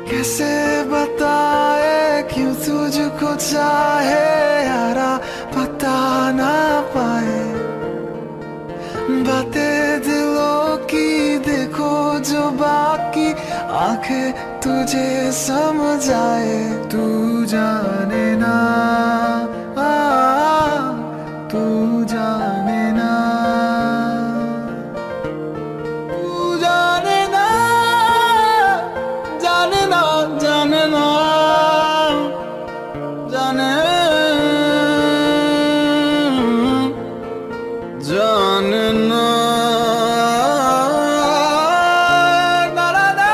कैसे बताए क्यों तुझको चाहे यारा, पता ना पाए बातें दिलों की, देखो जो बाकी आंखें तुझे समझ आए। तू जाने ना, तू जाने ना, तू जाने ना, जाने ना, जाने ना, जाने जाने ना, ना, ना, ना।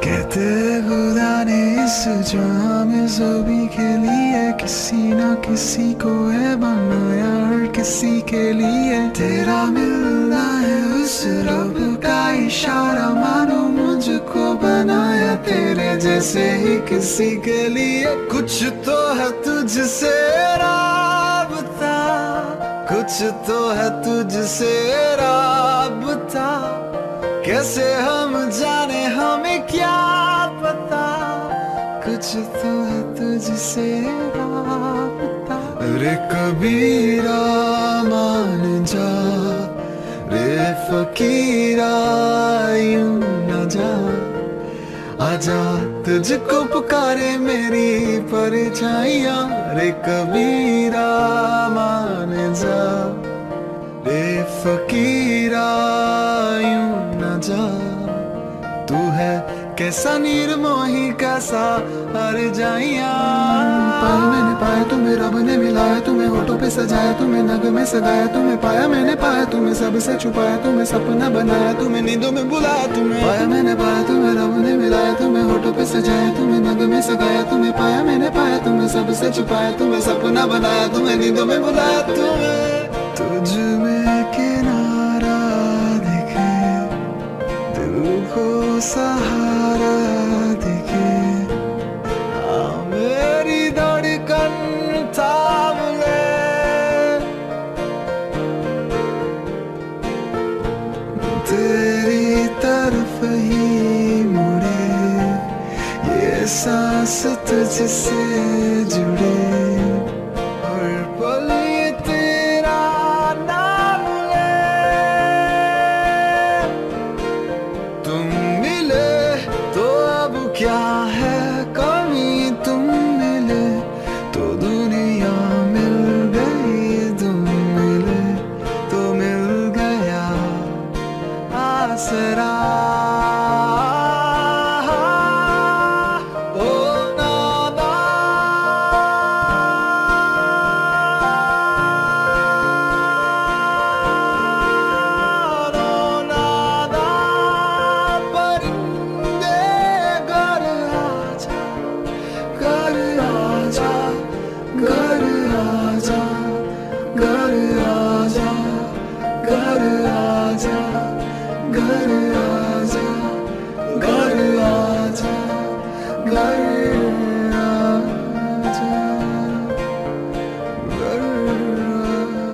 कहते खुदा ने इस जहां में सभी के लिए किसी ना किसी को है बनाया, हर किसी के लिए तेरा मिलना है उस रब का इशारा, मानो मुझको बनाया तेरे जैसे ही किसी के लिए। कुछ तो है तुझसे राबता, कुछ तो है तुझसे राबता, कैसे हम जाने हमें क्या पता, कुछ तो है तुझसे राबता। रे कबीरा मान जा, रे फकीरा यूं न जा, आजा तुझको पुकारे मेरी परछाइयाँ। रे कबीरा मान जा, रे फकीरा यूं न जा, तू है कैसा निर्मोही कैसा हर जाइया। पाया मैंने पाया तुम्हें, रब ने मिलाया तुम्हें, होठों पे सजाया तुम्हें, नग में सगाया तुम्हें, पाया मैंने पाया तुम्हें, सबसे छुपाया तुम्हें, सपना बनाया तुम्हें, नींदों में बुलाया तुम्हें। पाया मैंने पाया तुम्हें, रब ने मिलाया तुम्हें, होठों पे सजाया तुम्हें, नग में सगाया तुम्हें, पाया मैंने पाया तुम्हें, सबसे छुपाया तुम्हें, सपना बनाया तुम्हें, नींदों में बुलाया तुम्हें। तुझ में किनारा दिखे, दिल को सहारा दिखे, मेरी धड़कन थाम ले, तेरी तरफ ही मुड़े, ये सांस तुझसे जुड़े, हर पल ये तेरा नाम ले। तुम मिले तो अब क्या है कमी, तुम मिले तो दुनिया मिल गई, तुम मिले तो मिल गया आसरा। ओ नादा, ओ नादा, परिंदे घर आजा, घर आजा, घर आजा, घर आजा, घर आजा, घर आजा, घर आजा, घर आजा।